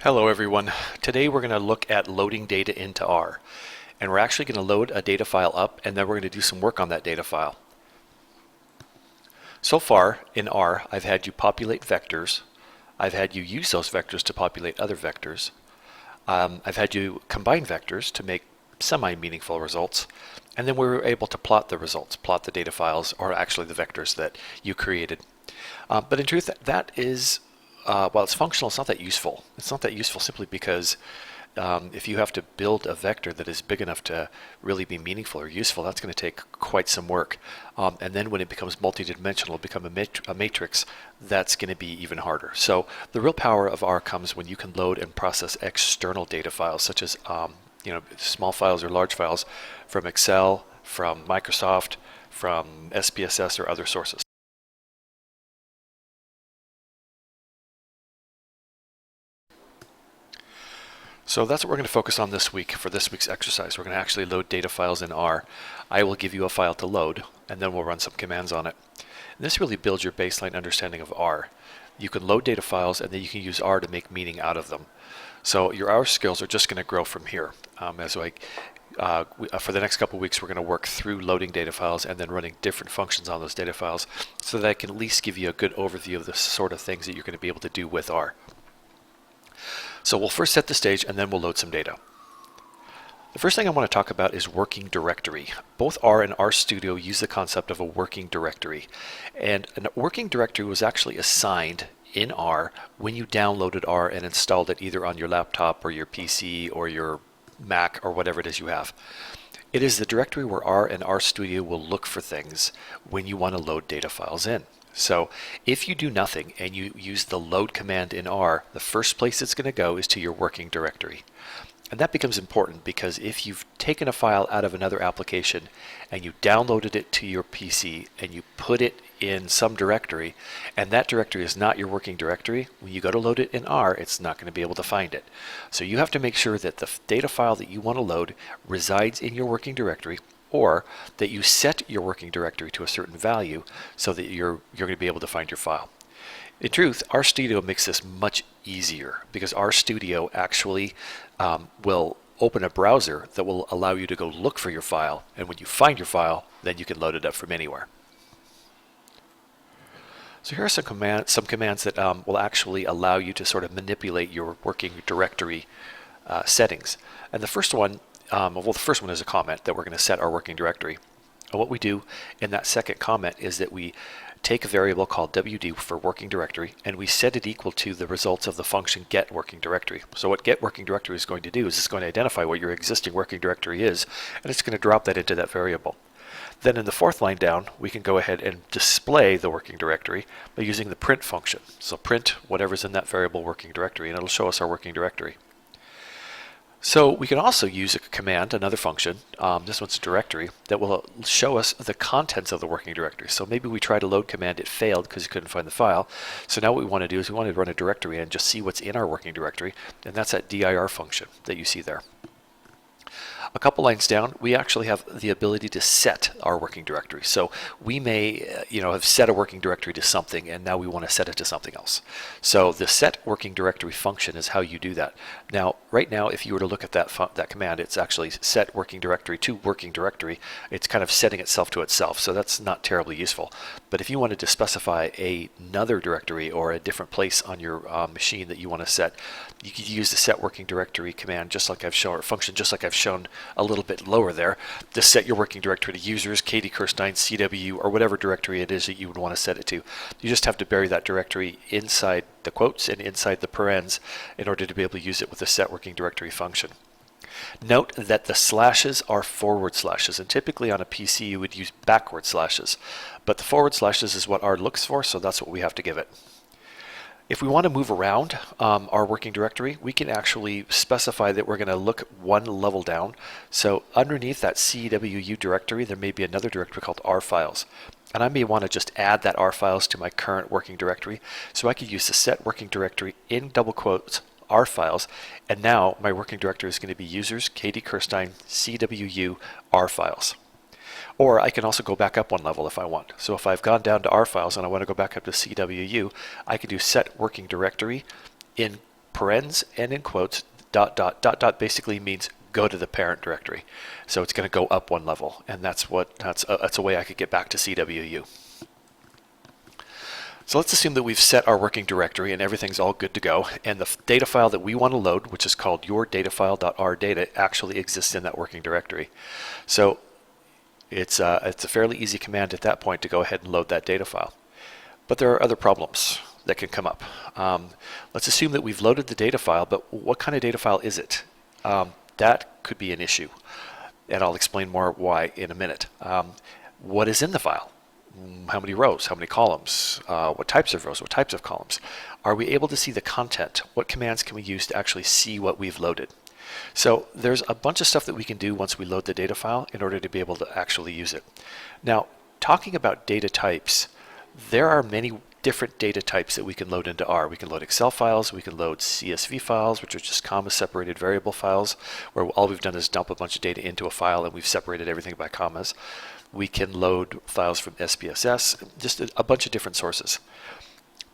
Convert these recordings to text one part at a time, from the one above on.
Hello everyone. Today we're going to look at loading data into R. And we're actually going to load a data file up and then we're going to do some work on that data file. So far in R, I've had you populate vectors. I've had you use those vectors to populate other vectors. I've had you combine vectors to make semi-meaningful results. And then we were able to plot the results, plot the data files, or actually the vectors that you created. But in truth, that is while it's functional, it's not that useful. It's not that useful simply because if you have to build a vector that is big enough to really be meaningful or useful, that's going to take quite some work. And then when it becomes multidimensional, become a matrix, that's going to be even harder. So the real power of R comes when you can load and process external data files, such as small files or large files from Excel, from Microsoft, from SPSS or other sources. So that's what we're going to focus on this week for this week's exercise. We're going to actually load data files in R. I will give you a file to load, and then we'll run some commands on it. And this really builds your baseline understanding of R. You can load data files, and then you can use R to make meaning out of them. So your R skills are just going to grow from here. For the next couple of weeks, we're going to work through loading data files and then running different functions on those data files so that I can at least give you a good overview of the sort of things that you're going to be able to do with R. So we'll first set the stage and then we'll load some data. The first thing I want to talk about is working directory. Both R and RStudio use the concept of a working directory. And a working directory was actually assigned in R when you downloaded R and installed it either on your laptop or your PC or your Mac or whatever it is you have. It is the directory where R and RStudio will look for things when you want to load data files in. So if you do nothing and you use the load command in R, the first place it's going to go is to your working directory. And that becomes important because if you've taken a file out of another application and you downloaded it to your PC and you put it in some directory and that directory is not your working directory, when you go to load it in R, it's not going to be able to find it. So you have to make sure that the data file that you want to load resides in your working directory, or that you set your working directory to a certain value so that you're going to be able to find your file. In truth, RStudio makes this much easier because RStudio actually will open a browser that will allow you to go look for your file, and when you find your file, then you can load it up from anywhere. So here are some commands that will actually allow you to sort of manipulate your working directory settings. And the first one the first one is a comment that we're going to set our working directory. And what we do in that second comment is that we take a variable called WD for working directory and we set it equal to the results of the function get working directory. So what get working directory is going to do is it's going to identify what your existing working directory is, and it's going to drop that into that variable. Then in the fourth line down, we can go ahead and display the working directory by using the print function. So print whatever's in that variable working directory, and it'll show us our working directory. So we can also use a command, another function, this one's a directory, that will show us the contents of the working directory. So maybe we tried a load command, it failed because you couldn't find the file. So now what we want to do is we want to run a directory and just see what's in our working directory, and that's that dir function that you see there. A couple lines down, we actually have the ability to set our working directory. So we may have set a working directory to something and now we want to set it to something else. So the set working directory function is how you do that. Now, right now, if you were to look at that command, it's actually set working directory to working directory. It's kind of setting itself to itself, so that's not terribly useful. But if you wanted to specify another directory or a different place on your machine that you want to set, you could use the set working directory command just like I've shown, or function just like I've shown a little bit lower there, to set your working directory to users, Katie Kirstein, CW, or whatever directory it is that you would want to set it to. You just have to bury that directory inside the quotes and inside the parens in order to be able to use it with the set working directory function. Note that the slashes are forward slashes, and typically on a PC you would use backward slashes, but the forward slashes is what R looks for, so that's what we have to give it. If we want to move around our working directory, we can actually specify that we're going to look one level down. So underneath that CWU directory, there may be another directory called R files. And I may want to just add that R files to my current working directory. So I could use the set working directory in double quotes R files. And now my working directory is going to be users, Katie Kirstein, CWU, R files. Or I can also go back up one level if I want. So if I've gone down to R files and I want to go back up to CWU, I can do set working directory in parens and in quotes, dot, dot, dot, dot basically means go to the parent directory. So it's going to go up one level, and that's a way I could get back to CWU. So let's assume that we've set our working directory and everything's all good to go, and the data file that we want to load, which is called yourdatafile.rdata, actually exists in that working directory. So it's a fairly easy command at that point to go ahead and load that data file. But there are other problems that can come up. Let's assume that we've loaded the data file, but what kind of data file is it? That could be an issue, and I'll explain more why in a minute. What is in the file? How many rows? How many columns? What types of rows? What types of columns? Are we able to see the content? What commands can we use to actually see what we've loaded? So there's a bunch of stuff that we can do once we load the data file in order to be able to actually use it. Now, talking about data types, there are many different data types that we can load into R. We can load Excel files, we can load CSV files, which are just comma-separated variable files, where all we've done is dump a bunch of data into a file and we've separated everything by commas. We can load files from SPSS, just a bunch of different sources.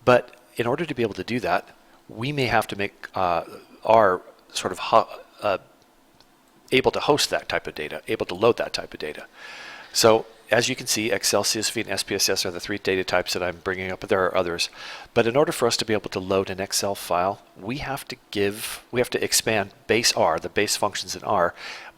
But in order to be able to do that, we may have to make R sort of able to host that type of data, able to load that type of data. So as you can see, Excel, CSV, and SPSS are the three data types that I'm bringing up, but there are others. But in order for us to be able to load an Excel file, we have to expand base R, the base functions in R,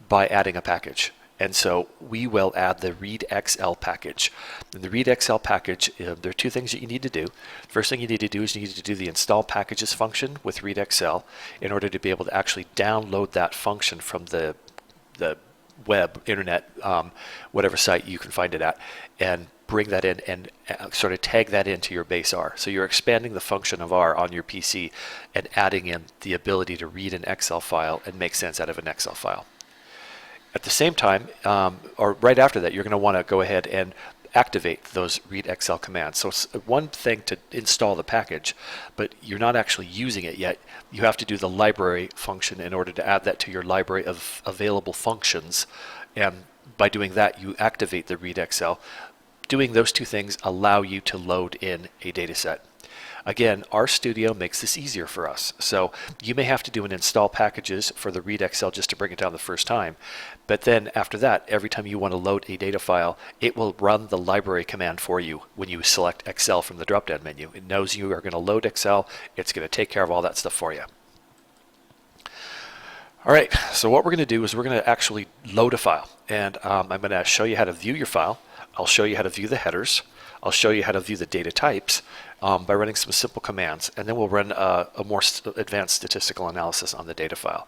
by adding a package. And so we will add the readxl package. In the readxl package, there are two things that you need to do. First thing you need to do is you need to do the install packages function with readxl in order to be able to actually download that function from the web, internet, whatever site you can find it at, and bring that in and sort of tag that into your base R. So you're expanding the function of R on your PC and adding in the ability to read an Excel file and make sense out of an Excel file. At the same time, or right after that, you're going to want to go ahead and activate those readxl commands. So it's one thing to install the package, but you're not actually using it yet. You have to do the library function in order to add that to your library of available functions. And by doing that, you activate the readxl. Doing those two things allow you to load in a data set. Again, RStudio makes this easier for us. So you may have to do an install packages for the readxl just to bring it down the first time. But then after that, every time you want to load a data file, it will run the library command for you when you select Excel from the drop-down menu. It knows you are going to load Excel. It's going to take care of all that stuff for you. All right, so what we're going to do is we're going to actually load a file. And I'm going to show you how to view your file. I'll show you how to view the headers. I'll show you how to view the data types by running some simple commands, and then we'll run a more advanced statistical analysis on the data file.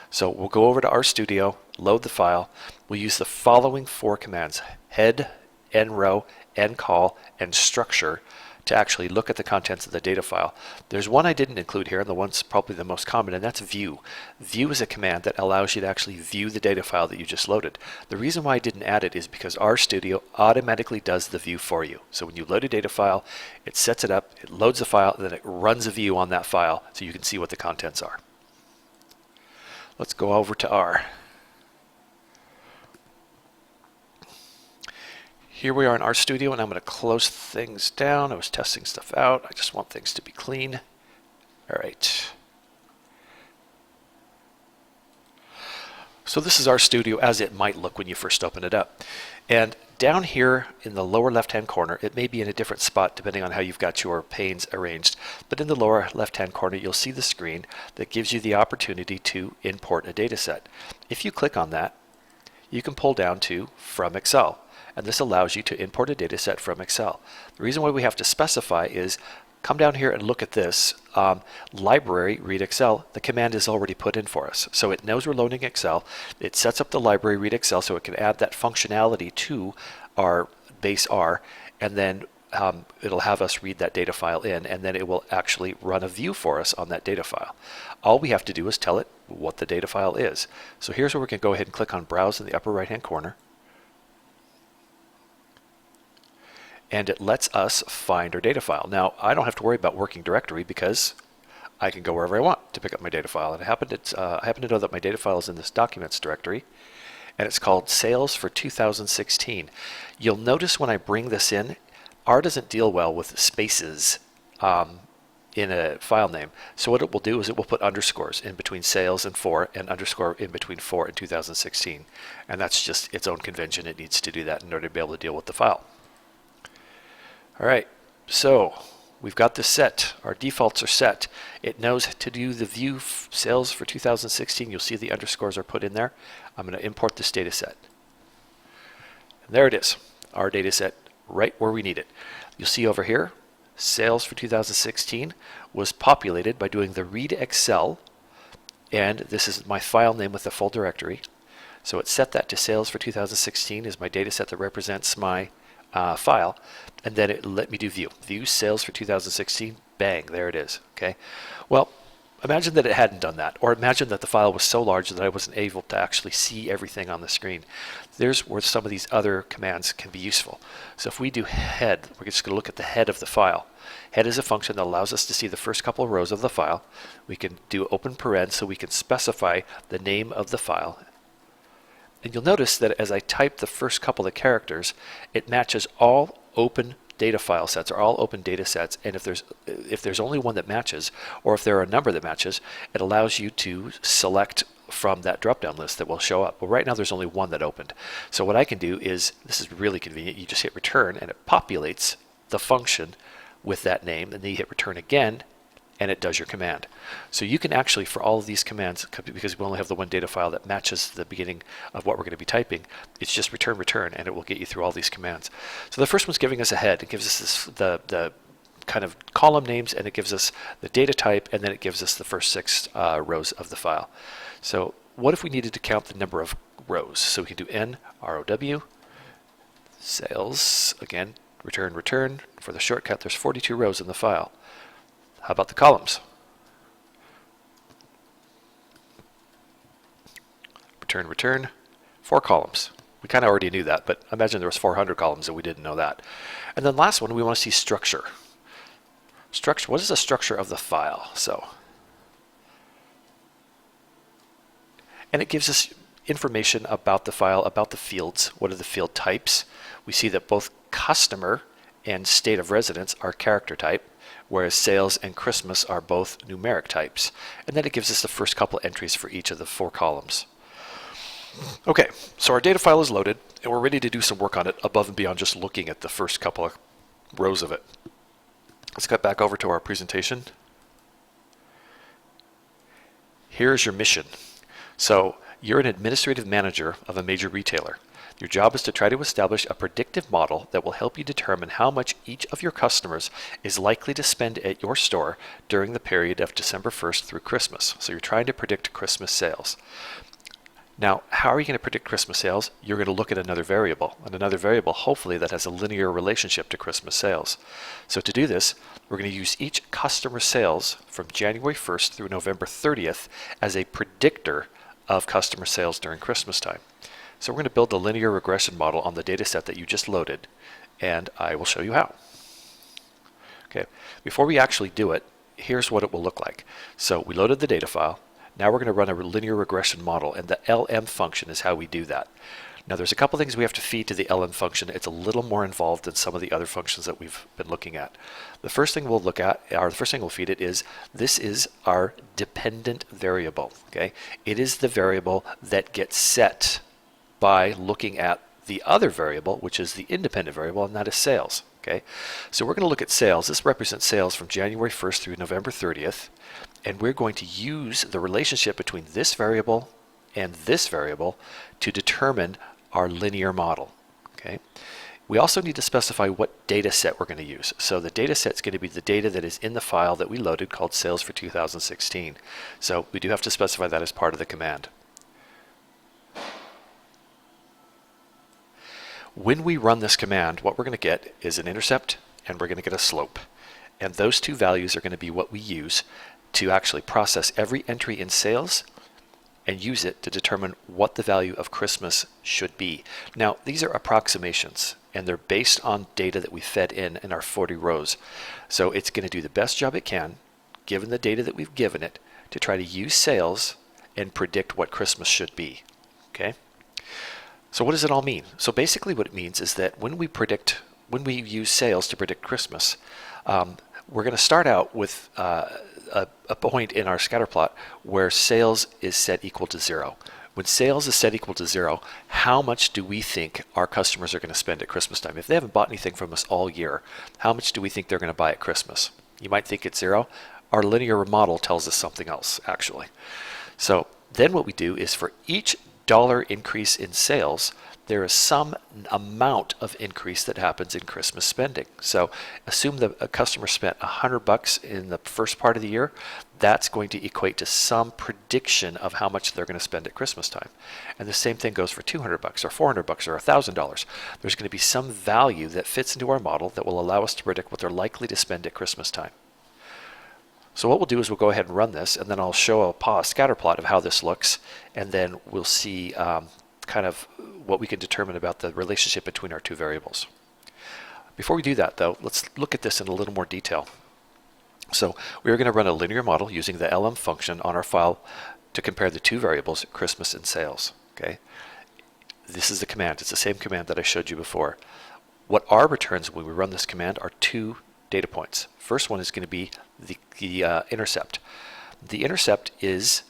So we'll go over to RStudio, load the file. We'll use the following four commands: head, nrow, ncall, and structure to actually look at the contents of the data file. There's one I didn't include here, and the one's probably the most common, and that's view. View is a command that allows you to actually view the data file that you just loaded. The reason why I didn't add it is because RStudio automatically does the view for you. So when you load a data file, it sets it up, it loads a file, and then it runs a view on that file so you can see what the contents are. Let's go over to R. Here we are in RStudio, and I'm going to close things down. I was testing stuff out. I just want things to be clean. All right. So this is RStudio as it might look when you first open it up. And down here in the lower left-hand corner, it may be in a different spot depending on how you've got your panes arranged, but in the lower left-hand corner, you'll see the screen that gives you the opportunity to import a data set. If you click on that, you can pull down to From Excel. And this allows you to import a data set from Excel. The reason why we have to specify is come down here and look at this library readxl. The command is already put in for us. So it knows we're loading Excel. It sets up the library readxl so it can add that functionality to our base R, and then it'll have us read that data file in, and then it will actually run a view for us on that data file. All we have to do is tell it what the data file is. So here's where we can go ahead and click on Browse in the upper right-hand corner. And it lets us find our data file. Now, I don't have to worry about working directory because I can go wherever I want to pick up my data file. And I happen to know that my data file is in this Documents directory, and it's called Sales for 2016. You'll notice when I bring this in, R doesn't deal well with spaces in a file name. So what it will do is it will put underscores in between sales and 4 and underscore in between 4 and 2016. And that's just its own convention. It needs to do that in order to be able to deal with the file. All right, so we've got this set. Our defaults are set. It knows to do the view sales for 2016. You'll see the underscores are put in there. I'm going to import this data set. And there it is, our data set right where we need it. You'll see over here, sales for 2016 was populated by doing the read Excel, and this is my file name with the full directory. So it set that to sales for 2016 is my data set that represents my file, and then it let me do view sales for 2016. Bang, there it is. Okay, well, imagine that it hadn't done that, or imagine that the file was so large that I wasn't able to actually see everything on the screen. There's where some of these other commands can be useful. So if we do head, we're just going to look at the head of the file. Head is a function that allows us to see the first couple of rows of the file. We can do open paren so we can specify the name of the file. And you'll notice that as I type the first couple of characters, it matches all open data file sets, or all open data sets, and if there's only one that matches, or if there are a number that matches, it allows you to select from that drop-down list that will show up. Well, right now there's only one that opened. So what I can do is, this is really convenient, you just hit return and it populates the function with that name, and then you hit return again and it does your command. So you can actually, for all of these commands, because we only have the one data file that matches the beginning of what we're going to be typing, it's just return, and it will get you through all these commands. So the first one's giving us a head. It gives us the kind of column names, and it gives us the data type, and then it gives us the first 6 rows of the file. So what if we needed to count the number of rows? So we can do n row sales, again, return. For the shortcut, there's 42 rows in the file. How about the columns? Return, 4 columns. We kind of already knew that, but imagine there was 400 columns and we didn't know that. And then last one, we want to see structure. Structure, what is the structure of the file? And it gives us information about the file, about the fields. What are the field types? We see that both customer and state of residence are character type, whereas sales and Christmas are both numeric types. And then it gives us the first couple entries for each of the 4 columns. Okay, so our data file is loaded, and we're ready to do some work on it above and beyond just looking at the first couple of rows of it. Let's get back over to our presentation. Here's your mission. So you're an administrative manager of a major retailer. Your job is to try to establish a predictive model that will help you determine how much each of your customers is likely to spend at your store during the period of December 1st through Christmas. So you're trying to predict Christmas sales. Now, how are you going to predict Christmas sales? You're going to look at another variable, and another variable hopefully that has a linear relationship to Christmas sales. So to do this, we're going to use each customer sales from January 1st through November 30th as a predictor of customer sales during Christmas time. So we're going to build a linear regression model on the data set that you just loaded, and I will show you how. Okay, before we actually do it, here's what it will look like. So we loaded the data file. Now we're going to run a linear regression model, and the LM function is how we do that. Now there's a couple things we have to feed to the LM function. It's a little more involved than some of the other functions that we've been looking at. The first thing we'll look at, or the first thing we'll feed it is, this is our dependent variable. Okay, it is the variable that gets set by looking at the other variable, which is the independent variable, and that is sales. Okay, so we're going to look at sales. This represents sales from January 1st through November 30th, and we're going to use the relationship between this variable and this variable to determine our linear model. Okay, we also need to specify what data set we're going to use. So the data set is going to be the data that is in the file that we loaded called sales for 2016. So we do have to specify that as part of the command. When we run this command, what we're going to get is an intercept and we're going to get a slope. And those two values are going to be what we use to actually process every entry in sales and use it to determine what the value of Christmas should be. Now, these are approximations, and they're based on data that we fed in our 40 rows. So it's going to do the best job it can, given the data that we've given it, to try to use sales and predict what Christmas should be. Okay? So what does it all mean? So basically what it means is that when we use sales to predict Christmas, we're going to start out with a point in our scatter plot where sales is set equal to 0. When sales is set equal to 0, how much do we think our customers are going to spend at Christmas time? If they haven't bought anything from us all year, how much do we think they're going to buy at Christmas? You might think it's 0. Our linear model tells us something else, actually. So then what we do is for each dollar increase in sales, there is some amount of increase that happens in Christmas spending. So assume that a customer spent $100 in the first part of the year. That's going to equate to some prediction of how much they're going to spend at Christmas time. And the same thing goes for $200 or $400 or $1,000. There's going to be some value that fits into our model that will allow us to predict what they're likely to spend at Christmas time. So what we'll do is we'll go ahead and run this, and then I'll show a scatter plot of how this looks, and then we'll see kind of what we can determine about the relationship between our two variables. Before we do that, though, let's look at this in a little more detail. So we're going to run a linear model using the LM function on our file to compare the two variables, Christmas and sales. Okay, this is the command. It's the same command that I showed you before. What R returns when we run this command are two data points. First one is going to be the intercept. The intercept is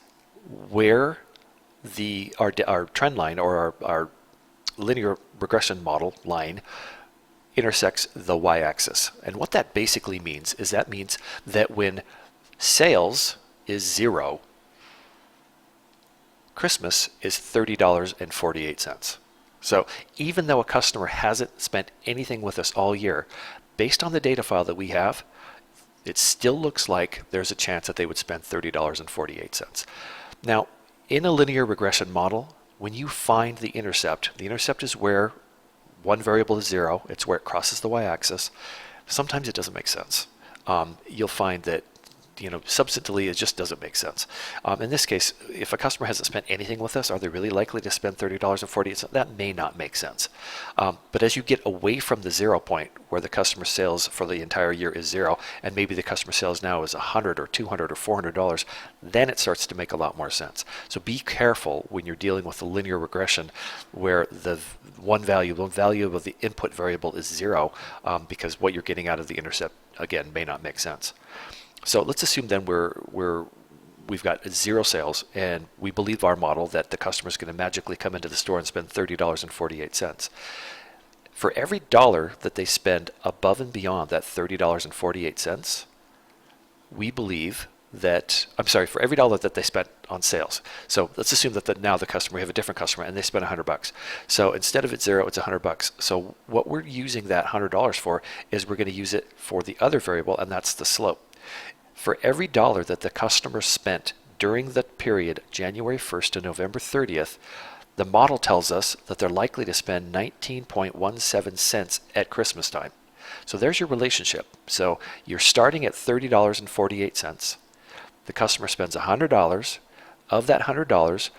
where our trend line or our linear regression model line intersects the y-axis. And what that basically means is that when sales is 0, Christmas is $30.48. So even though a customer hasn't spent anything with us all year, based on the data file that we have, it still looks like there's a chance that they would spend $30.48. Now, in a linear regression model, when you find the intercept is where one variable is 0, it's where it crosses the y-axis. Sometimes it doesn't make sense. You'll find that substantively it just doesn't make sense. In this case, if a customer hasn't spent anything with us, are they really likely to spend $30.48? That may not make sense. But as you get away from the 0 point where the customer sales for the entire year is 0, and maybe the customer sales now is $100 or $200 or $400, then it starts to make a lot more sense. So be careful when you're dealing with a linear regression where the one value of the input variable is 0, because what you're getting out of the intercept, again, may not make sense. So let's assume then we've got 0 sales, and we believe our model that the customer is going to magically come into the store and spend $30.48. For every dollar that they spend above and beyond that $30.48, we believe that, for every dollar that they spent on sales. So let's assume that now the customer, we have a different customer, and they spend $100. So instead of it's 0, it's $100. So what we're using that $100 for is we're going to use it for the other variable, and that's the slope. For every dollar that the customer spent during the period January 1st to November 30th, the model tells us that they're likely to spend 19.17 cents at Christmas time. So there's your relationship. So you're starting at $30.48. The customer spends $100. Of that $100,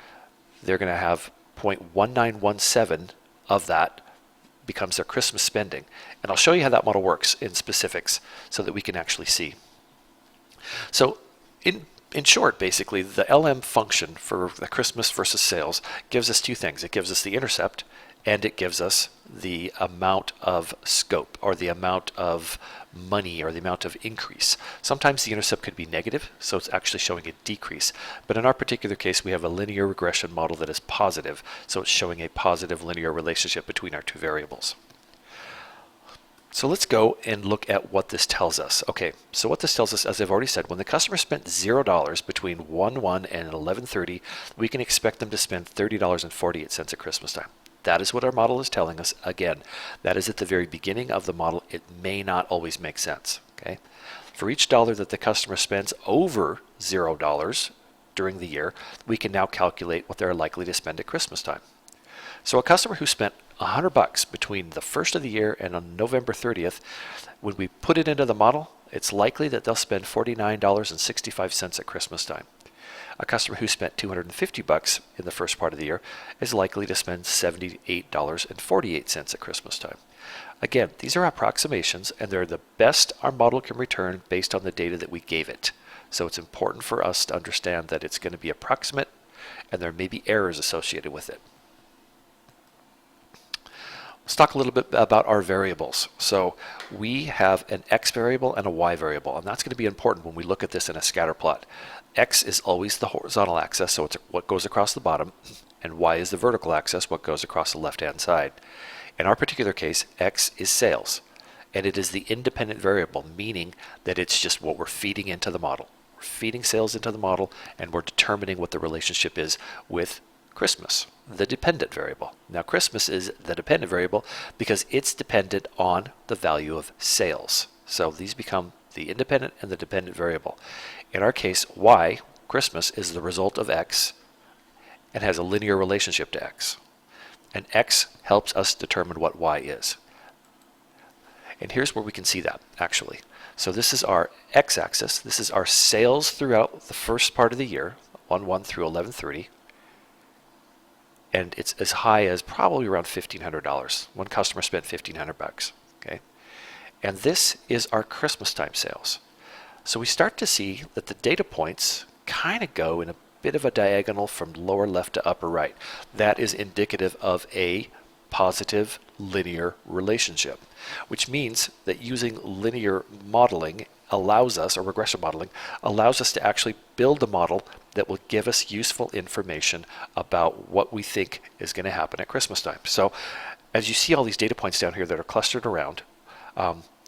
they're going to have 0.1917 of that becomes their Christmas spending. And I'll show you how that model works in specifics so that we can actually see. So in short, basically, the LM function for the Christmas versus sales gives us two things. It gives us the intercept, and it gives us the amount of scope, or the amount of money, or the amount of increase. Sometimes the intercept could be negative, so it's actually showing a decrease. But in our particular case, we have a linear regression model that is positive, so it's showing a positive linear relationship between our two variables. So let's go and look at what this tells us. Okay, so what this tells us, as I've already said, when the customer spent $0 between 1/1 and 11/30, we can expect them to spend $30.48 at Christmas time. That is what our model is telling us. Again, that is at the very beginning of the model. It may not always make sense. Okay, for each dollar that the customer spends over $0 during the year, we can now calculate what they're likely to spend at Christmas time. So a customer who spent $100 between the first of the year and on November 30th, when we put it into the model, it's likely that they'll spend $49.65 at Christmas time. A customer who spent $250 in the first part of the year is likely to spend $78.48 at Christmas time. Again, these are approximations, and they're the best our model can return based on the data that we gave it. So it's important for us to understand that it's going to be approximate, and there may be errors associated with it. Let's talk a little bit about our variables. So we have an x variable and a y variable, and that's going to be important when we look at this in a scatter plot. X is always the horizontal axis, so it's what goes across the bottom, and y is the vertical axis, what goes across the left-hand side. In our particular case, x is sales, and it is the independent variable, meaning that it's just what we're feeding into the model. We're feeding sales into the model, and we're determining what the relationship is with Christmas, the dependent variable. Now, Christmas is the dependent variable because it's dependent on the value of sales. So these become the independent and the dependent variable. In our case, y, Christmas, is the result of x and has a linear relationship to x. And x helps us determine what y is. And here's where we can see that, actually. So this is our x-axis. This is our sales throughout the first part of the year, 1/1 through 11/30. And it's as high as probably around $1,500. One customer spent $1,500, okay? And this is our Christmas time sales. So we start to see that the data points kind of go in a bit of a diagonal from lower left to upper right. That is indicative of a positive linear relationship, which means that using linear modeling allows us, or regression modeling, allows us to actually build a model that will give us useful information about what we think is going to happen at Christmas time. So as you see all these data points down here that are clustered around,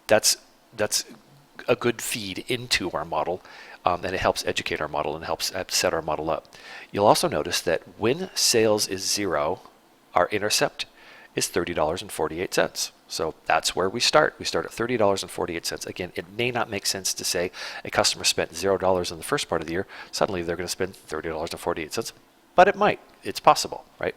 that's a good feed into our model, and it helps educate our model and helps set our model up. You'll also notice that when sales is 0, our intercept is $30.48. So that's where we start. We start at $30.48. Again, it may not make sense to say a customer spent $0 in the first part of the year. Suddenly they're going to spend $30.48, but it might. It's possible, right?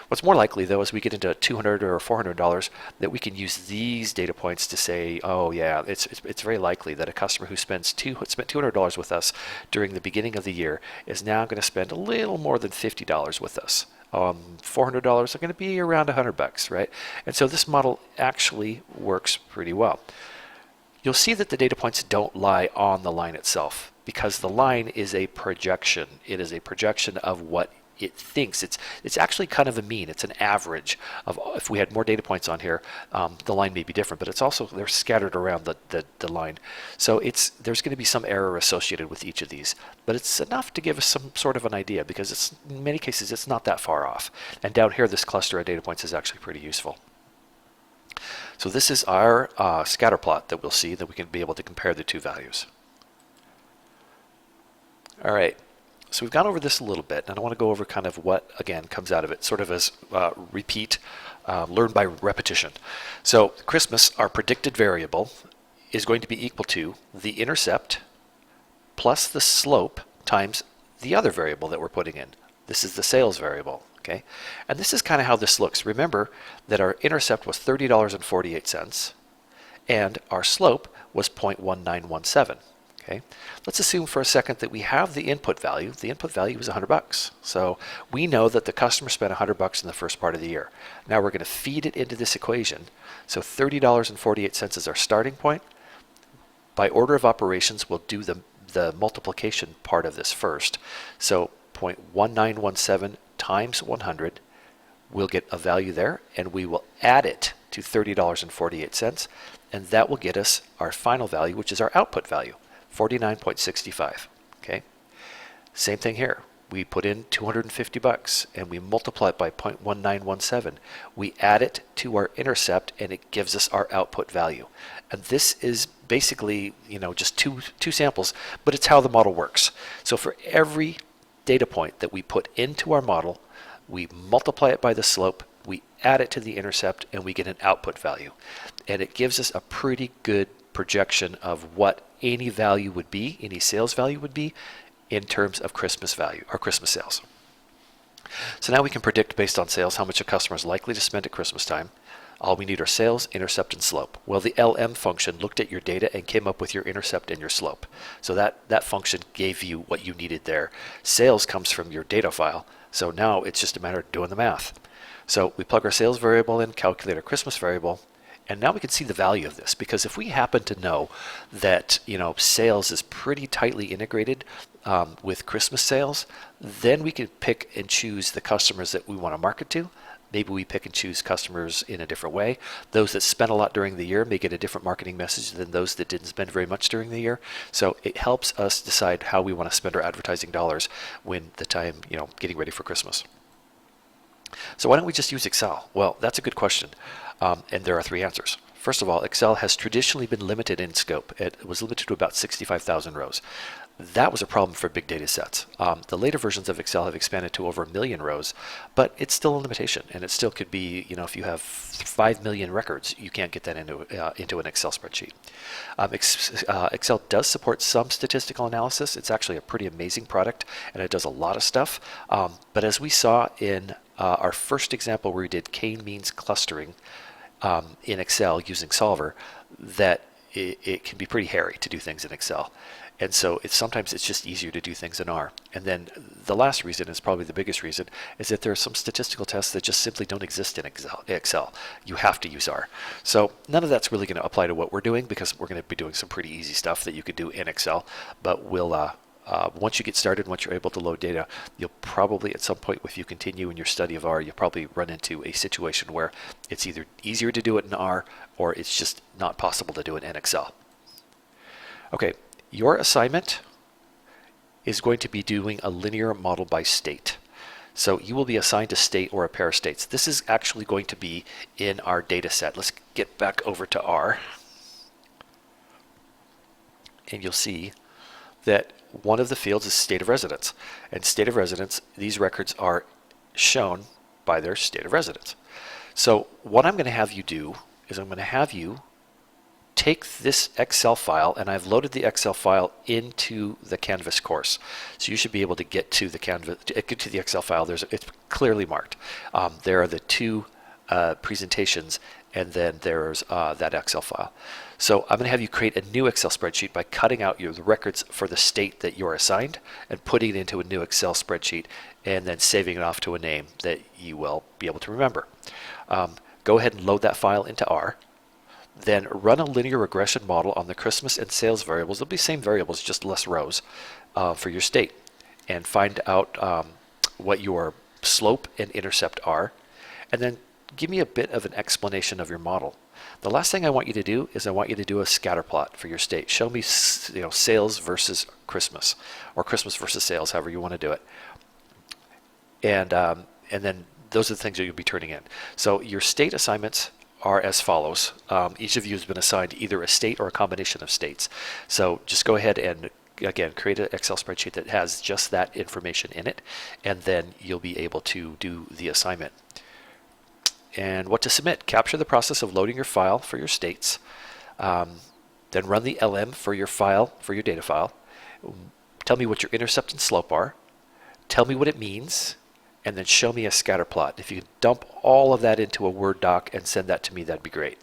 What's more likely, though, is we get into $200 or $400 that we can use these data points to say, oh yeah, it's very likely that a customer who spent $200 with us during the beginning of the year is now going to spend a little more than $50 with us. $400 are going to be around $100, right? And so this model actually works pretty well. You'll see that the data points don't lie on the line itself because the line is a projection. It is a projection of what it thinks. It's actually kind of a mean. It's an average of, if we had more data points on here, the line may be different, but it's also, they're scattered around the line. So there's going to be some error associated with each of these, but it's enough to give us some sort of an idea because in many cases it's not that far off. And down here, this cluster of data points is actually pretty useful. So this is our scatter plot that we'll see that we can be able to compare the two values. All right. So we've gone over this a little bit, and I want to go over kind of what, again, comes out of it, sort of as repeat, learn by repetition. So Christmas, our predicted variable, is going to be equal to the intercept plus the slope times the other variable that we're putting in. This is the sales variable, okay? And this is kind of how this looks. Remember that our intercept was $30.48, and our slope was 0.1917. Okay, let's assume for a second that we have the input value. The input value is $100. So we know that the customer spent $100 in the first part of the year. Now we're going to feed it into this equation. So $30.48 is our starting point. By order of operations, we'll do the multiplication part of this first. So 0.1917 times 100, we'll get a value there, and we will add it to $30.48, and that will get us our final value, which is our output value. 49.65. Okay. Same thing here. We put in $250 and we multiply it by 0.1917. We add it to our intercept and it gives us our output value. And this is basically, just two samples, but it's how the model works. So for every data point that we put into our model, we multiply it by the slope, we add it to the intercept, and we get an output value. And it gives us a pretty good projection of what any value would be, any sales value would be in terms of Christmas value or Christmas sales. So now we can predict based on sales how much a customer is likely to spend at Christmas time. All we need are sales, intercept, and slope. Well, the LM function looked at your data and came up with your intercept and your slope. So that function gave you what you needed there. Sales comes from your data file. So now it's just a matter of doing the math. So we plug our sales variable in, calculate our Christmas variable, and now we can see the value of this, because if we happen to know that sales is pretty tightly integrated with Christmas sales, then we can pick and choose the customers that we want to market to maybe we pick and choose customers in a different way. Those that spent a lot during the year may get a different marketing message than those that didn't spend very much during the year. So it helps us decide how we want to spend our advertising dollars when the time, getting ready for Christmas. So why don't we just use Excel? Well, that's a good question. And there are three answers. First of all, Excel has traditionally been limited in scope. It was limited to about 65,000 rows. That was a problem for big data sets. The later versions of Excel have expanded to over 1 million rows, but it's still a limitation, and it still could be, if you have 5 million records, you can't get that into an Excel spreadsheet. Excel does support some statistical analysis. It's actually a pretty amazing product, and it does a lot of stuff. But as we saw in our first example where we did k-means clustering in Excel using Solver, that it can be pretty hairy to do things in Excel. And so sometimes it's just easier to do things in R. And then the last reason, is probably the biggest reason, is that there are some statistical tests that just simply don't exist in Excel. You have to use R. So none of that's really going to apply to what we're doing, because we're going to be doing some pretty easy stuff that you could do in Excel. But once you get started, once you're able to load data, you'll probably at some point, if you continue in your study of R, you'll probably run into a situation where it's either easier to do it in R or it's just not possible to do it in Excel. Okay. Your assignment is going to be doing a linear model by state. So you will be assigned a state or a pair of states. This is actually going to be in our data set. Let's get back over to R. And you'll see that one of the fields is state of residence. And state of residence, these records are shown by their state of residence. So what I'm going to have you do is I'm going to have you take this Excel file, and I've loaded the Excel file into the Canvas course. So you should be able to get to the Excel file. It's clearly marked. There are the two presentations, and then there's that Excel file. So I'm going to have you create a new Excel spreadsheet by cutting out the records for the state that you're assigned and putting it into a new Excel spreadsheet, and then saving it off to a name that you will be able to remember. Go ahead and load that file into R. Then run a linear regression model on the Christmas and sales variables. They'll be the same variables, just less rows for your state, and find out what your slope and intercept are, and then give me a bit of an explanation of your model. The last thing I want you to do is I want you to do a scatter plot for your state. Show me sales versus Christmas, or Christmas versus sales, however you want to do it. And then those are the things that you'll be turning in. So your state assignments are as follows. Each of you has been assigned either a state or a combination of states. So just go ahead and, again, create an Excel spreadsheet that has just that information in it, and then you'll be able to do the assignment. And what to submit: capture the process of loading your file for your states, then run the LM for your file, for your data file. Tell me what your intercept and slope are. Tell me what it means, and then show me a scatter plot. If you can dump all of that into a Word doc and send that to me, that'd be great.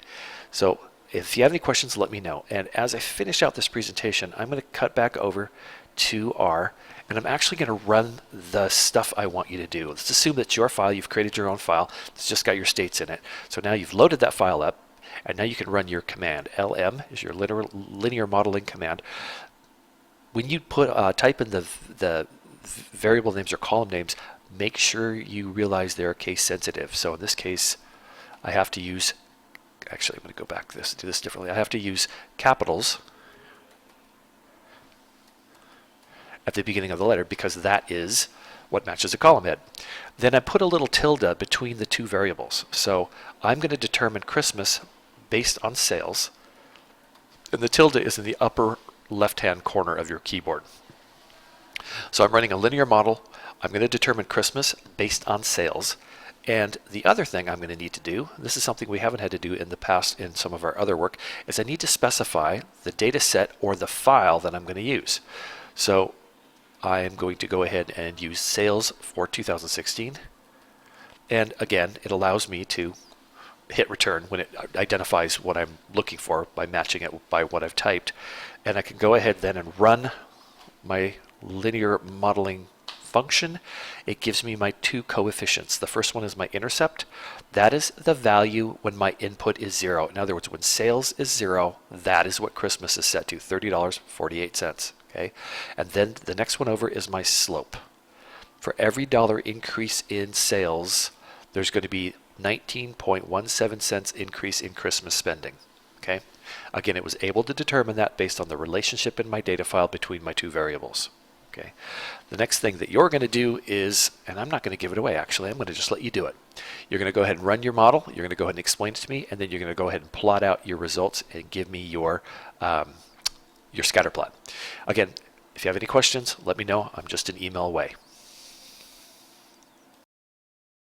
So if you have any questions, let me know. And as I finish out this presentation, I'm going to cut back over to R, and I'm actually going to run the stuff I want you to do. Let's assume that your file, you've created your own file. It's just got your states in it. So now you've loaded that file up, and now you can run your command. LM is your linear modeling command. When you type in the variable names or column names, make sure you realize they're case sensitive. So in this case, I have to use, actually I'm going to go back to do this differently. I have to use capitals at the beginning of the letter, because that is what matches a column head. Then I put a little tilde between the two variables. So I'm going to determine Christmas based on sales, and the tilde is in the upper left-hand corner of your keyboard. So I'm running a linear model. I'm going to determine Christmas based on sales. And the other thing I'm going to need to do, this is something we haven't had to do in the past in some of our other work, is I need to specify the data set or the file that I'm going to use. So I am going to go ahead and use sales for 2016. And again, it allows me to hit return when it identifies what I'm looking for by matching it by what I've typed. And I can go ahead then and run my linear modeling function. It gives me my two coefficients. The first one is my intercept. That is the value when my input is 0. In other words, when sales is 0, that is what Christmas is set to, $30.48. Okay, and then the next one over is my slope. For every dollar increase in sales, there's going to be 19.17 cents increase in Christmas spending. Okay. Again, it was able to determine that based on the relationship in my data file between my two variables. Okay. The next thing that you're going to do is, and I'm not going to give it away actually, I'm going to just let you do it. You're going to go ahead and run your model, you're going to go ahead and explain it to me, and then you're going to go ahead and plot out your results and give me your scatter plot. Again, if you have any questions, let me know. I'm just an email away.